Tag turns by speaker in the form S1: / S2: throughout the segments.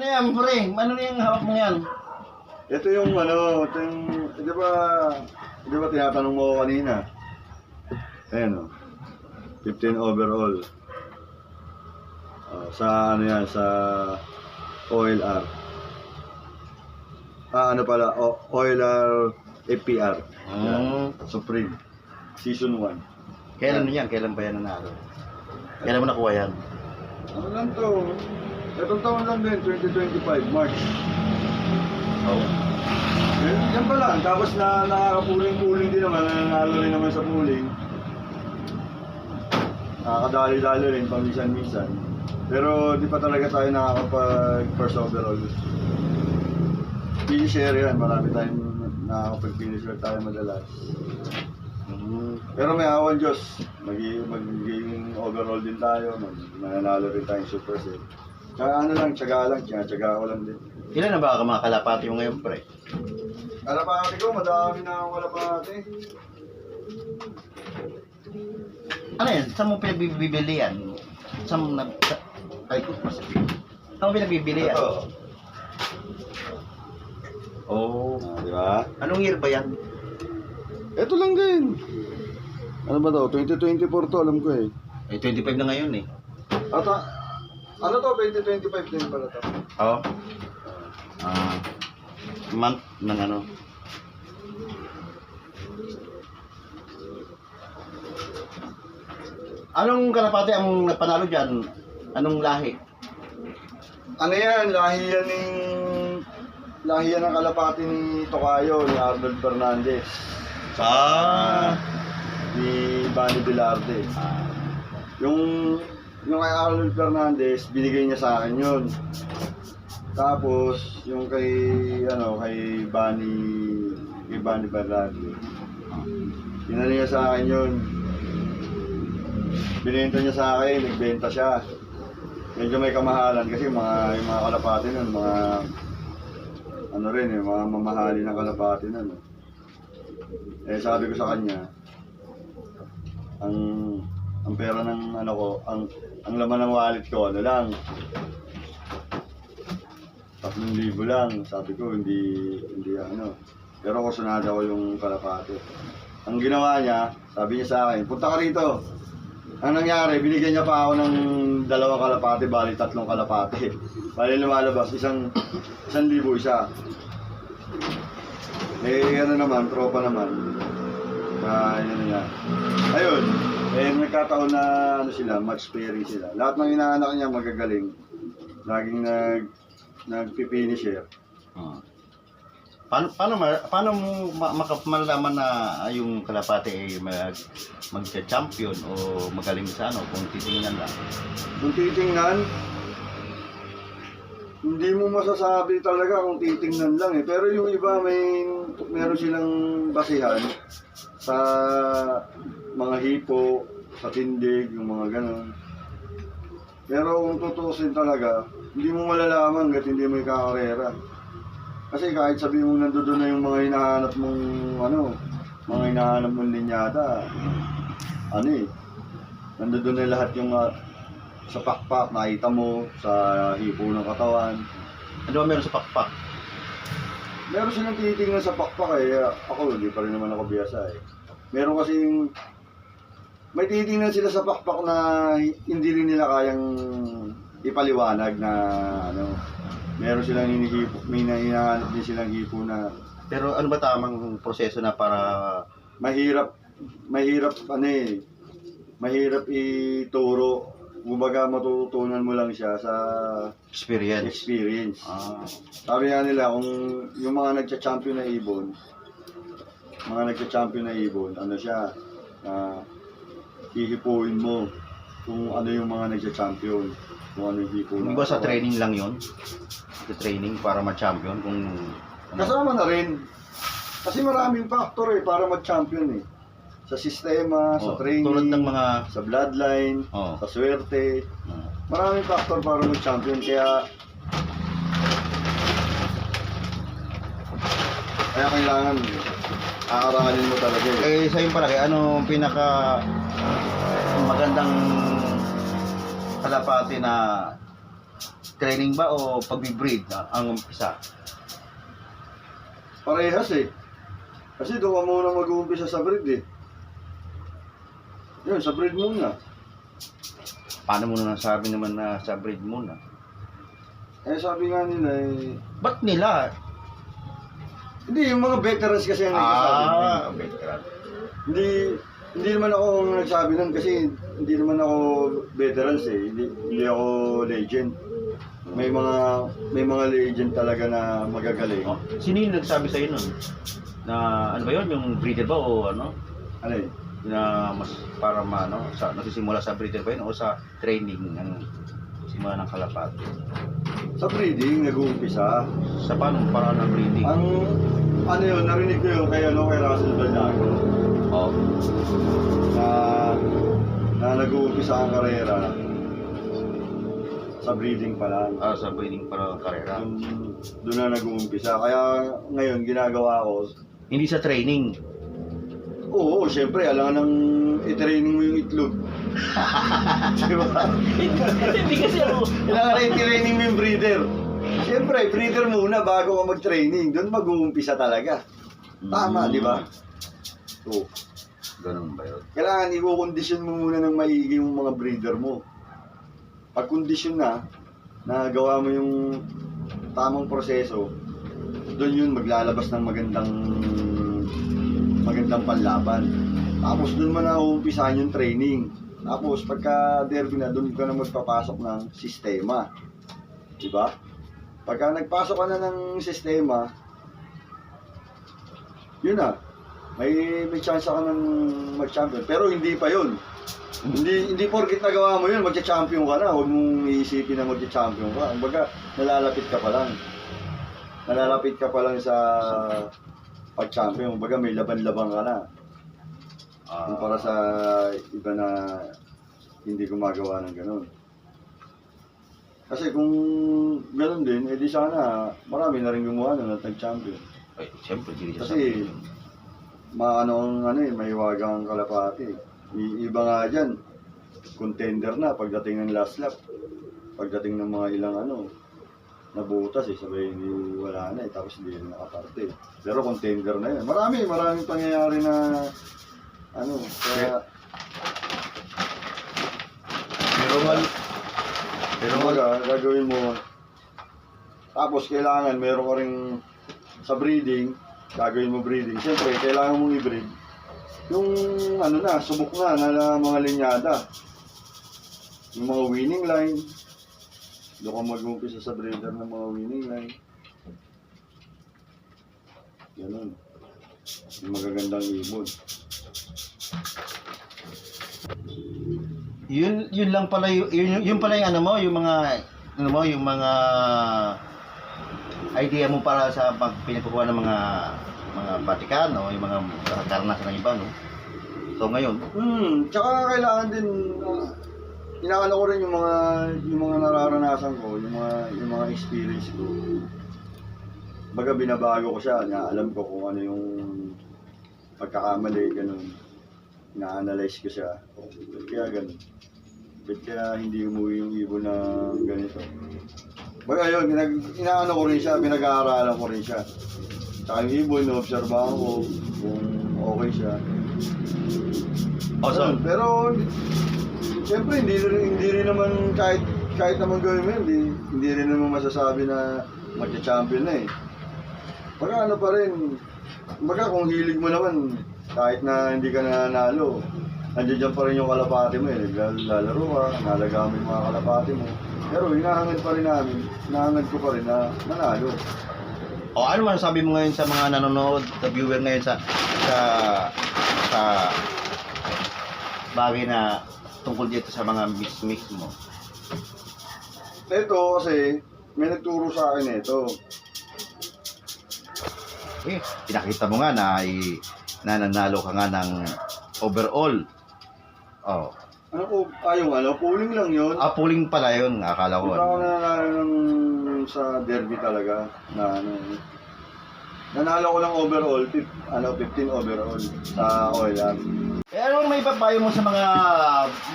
S1: Ano yan, pre? Ano yung hawak mo yan?
S2: Ito yung ano, ito yung, di ba tinatanong mo ko kanina? Ayan o, 15 overall. Sa ano yan, sa OLR. Ano pala, OLR APR. Supreme. Season 1.
S1: Kailan yan? Kailan ba yan nanalo? Kailan mo nakuha yan?
S2: Ano lang to? Itong taon lang din, 2025, March.
S1: Oo.
S2: Yan pa lang, tapos nakakapuling-puling din naman, nanalo rin naman sa puling. Nakakadali-dali rin, paminsan-minsan. Pero di pa talaga tayo nakakapag first overall. Finisher yan, marami tayong nakakapag-finisher tayo madalas. Pero may awan Diyos, magiging overall din tayo, mananalo rin tayong super set. Tsaka ano lang, tiyaga ko lang din.
S1: Ilan na ba mga kalapati mo ngayon, pre?
S2: Kalapati ko, madami na akong kalapati.
S1: Ano yan? Saan mo pinagbibili yan? Saan mo ay, masabi. Saan mo pinagbibili yan?
S2: Ito.
S1: Oo.
S2: Di ba?
S1: Anong year ba yan?
S2: Ito lang din. Ano ba to? 2024 to, alam ko eh.
S1: Eh, 25 na ngayon eh.
S2: Ano to? 2025 din pala to.
S1: Oo. Month ng ano. Anong kalapati ang napanalo dyan? Anong lahi?
S2: Ano yan? Lahi yan ng kalapati ni Tocayo, ni Arnold Fernandez. Ni Bani Velarde. Yung kay Arnold Fernandez, binigay niya sa akin yun. Tapos, yung kay Bani Velarde, binigay niya sa akin yun. Binenta niya sa akin, nagbenta siya. Medyo may kamahalan kasi yung mga kalapati nun, mga mamahali ng kalapati nun. Eh sabi ko sa kanya, ang pera ng ang laman ng wallet ko, ano lang, 3,000 lang. Sabi ko, hindi ano. Pero kusunada ko yung kalapati. Ang ginawa niya, sabi niya sa akin, punta ka rito. Ang nangyari, binigyan niya pa ako ng 2 kalapati, bali 3 kalapati. Bali lumalabas, 1,000 isa. Eh ano naman, tropa naman. Ayun, nagkataon na sila, match pairing sila. Lahat ng inaanak niya magagaling. Laging nagpipinisher.
S1: Paano mo malalaman na yung kalapati ay magcha-champion o magaling sa ano kung titingnan lang?
S2: Kung titingnan, hindi mo masasabi talaga kung titingnan lang eh. Pero yung iba meron silang basihan sa mga hipo, sa tindig, yung mga ganon. Pero kung tutusin talaga, hindi mo malalaman hanggat hindi mo ikakarera. Kasi kahit sabihin mo nandoon na yung mga hinahanap mong mga hinahanap mong linyada, nandoon na lahat yung sa pakpak, nakita mo, sa hipo ng katawan.
S1: Ano ba meron sa pakpak?
S2: Meron silang titingnan sa pakpak eh. Ako, hindi pa rin naman ako biyasa eh. Meron kasing, may titingnan sila sa pakpak na hindi rin nila kayang ipaliwanag na meron silang hinihipo, may hinahanap din silang hipo na.
S1: Pero ano ba tamang proseso na para
S2: mahirap ituro. Kumbaga matututunan mo lang siya sa experience. Sabi nga nila, kung yung mga nagcha-champion na ibon, ano siya, hihipuin mo kung ano yung mga nagcha-champion, kung ano yung hipo.
S1: Di ba sa training lang yun? Sa training para ma-champion kung
S2: kasama na rin. Kasi maraming factor para mag-champion eh. Sa sistema, sa training,
S1: tulad ng mga
S2: sa bloodline, sa swerte. Maraming factor para mag-champion. Kaya kailangan aaralin mo talaga eh.
S1: Sa yung palagi, ano pinaka magandang kalapati na pag-training ba o pag-breed ang umpisa?
S2: Parehas eh. Kasi doon ka muna mag-uumpisa sa breed eh. Yun, sa breed muna.
S1: Paano mo na nasabi naman na sa breed muna?
S2: Eh sabi nga nila eh,
S1: Ba't nila?
S2: hindi, yung mga veterans kasi ang nagsasabi.
S1: Veteran.
S2: Hindi naman ako ang nagsabi nun kasi hindi naman ako veterans eh. Hindi ako legend. May mga legend talaga na magagaling.
S1: Oh, sino yung nagsabi sa'yo nun? Na ano ba yun? Yung breeder ba o ano?
S2: Ano eh?
S1: Na mas para maano sa nagsisimula sa breeder ba yun o sa training ng simula ng kalapati?
S2: Sa breeding, nag-uumpisa.
S1: Sa paano paraan ng breeding?
S2: Ang ano yun, narinig ko yun kay Russell Balago
S1: Oh.
S2: na nag-uumpisa ang karera sa breeding pa lang.
S1: Sa breeding para karera.
S2: Doon na nag-uumpisa. Kaya ngayon, ginagawa ko,
S1: Hindi sa training.
S2: oo, syempre, alangan nang i-training mo yung itlog. Diba?
S1: Hindi kasi ako.
S2: Kailangan na i-training mo yung breeder. Siyempre, breeder muna bago ka mag-training. Doon mag-uumpisa talaga. Tama, di ba? Oo.
S1: Ganun ba yun?
S2: Kailangan i-kondisyon mo muna ng maigi yung mga breeder mo. Pag kondisyon na gawa mo yung tamang proseso, doon yun maglalabas ng magandang panlaban. Tapos doon mo na uumpisahan yung training. Tapos pagka derby na, doon ka na magpapasok ng sistema. Diba? Pagka nagpasok ka na ng sistema, yun na. May chance ka ng mag-champion. Pero hindi pa yun. Hindi porkit nagawa mo yun, magcha-champion ka na. Huwag mong iisipin na magcha-champion ka. Kumbaga, nalalapit ka pa lang. Nalalapit ka pa lang sa pag-champion. Kumbaga, may laban-laban ka na. Kumpara sa iba na hindi gumagawa ng ganun. Kasi kung ganun din, edi sana marami na rin gumawa na nag-champion.
S1: Ay, siyempre, hindi siya
S2: Kasi maiwagang kalapati. Iba nga dyan, contender na pagdating ng last lap. Pagdating ng mga ilang nabutas sabay hindi wala na tapos hindi na nakaparte. Pero contender na yan. Maraming pangyayari na kaya pero gagawin mo. Tapos kailangan meron ka ring sa breeding, gagawin mo breeding. Siyempre, kailangan mong i-breed yung subok na mga linyada. Yung mga winning line. Doon ka mag-umpisa sa breeder ng mga winning line. Ganun. Yung magagandang ibon.
S1: Yun lang pala yun pala yung mga idea mo para sa pagpinakuha ng mga batikan o yung mga karanasan ng iba, no? So ngayon,
S2: tsaka kailangan din inaano ko rin yung mga nararanasan ko, yung mga experience ko. Baga binabago ko siya, alam ko kung ano yung pagkakamali, ganun. Na-analyze ko siya. Kaya ganun. Kaya hindi umuwi yung ibon na ganito. Baga yun, inaano ko rin siya, pinag-aaralan ko rin siya. Tsaka yung ibon, na-obserbahan ko kung okay siya.
S1: awesome.
S2: Pero, siyempre, hindi rin naman kahit naman gawin mo yun, hindi rin naman masasabi na magka-champion na eh. Baga pa rin, baga kung hilig mo naman, kahit na hindi ka nanalo, nandiyan pa rin yung kalapati mo eh. Naglalaro ka, nalaga mo yung mga kalapati mo. Pero hinahangad ko pa rin na manalo.
S1: O ano man sabi mo ngayon sa mga nanonood, sa viewer ngayon sa bagay na tungkol dito sa mga mix mo?
S2: Ito kasi, may nagturo sa akin ito.
S1: Pinakita mo nga na nanalo ka nga ng overall. Oh.
S2: Pooling lang yun.
S1: Pooling pala yun, akala ko.
S2: Hindi ako nanalo sa derby talaga na nanalo ko lang overall, 15 overall sa OLR.
S1: Ano may papayo mo sa mga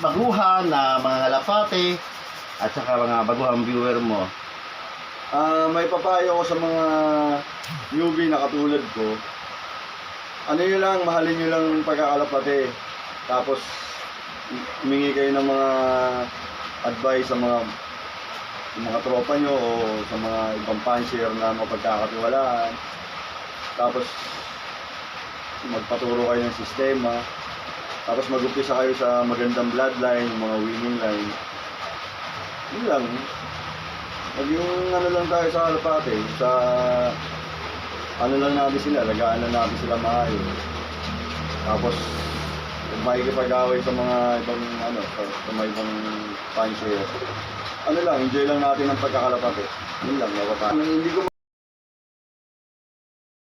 S1: baguhan na mga kalapate at saka mga baguhang viewer mo
S2: May papayo ko sa mga newbie na katulad ko. Ano nyo lang, mahalin nyo lang yung pagkakalapate. Tapos, humingi kayo ng mga advice sa mga tropa nyo o sa mga ibang fancier na mapagkakatiwalaan. Tapos, magpaturo kayo ng sistema. Tapos, mag-umpisa kayo sa magandang bloodline, yung mga winning line. Yun lang. Maging ano lang tayo sa kalapate, sa ano lang natin sila, lagaan lang natin sila maayos. Tapos, kung makikipag-away sa mga ibang sa mga ibang fancier, ano lang, enjoy lang natin ang pagkakalapate. Yun lang, hindi ko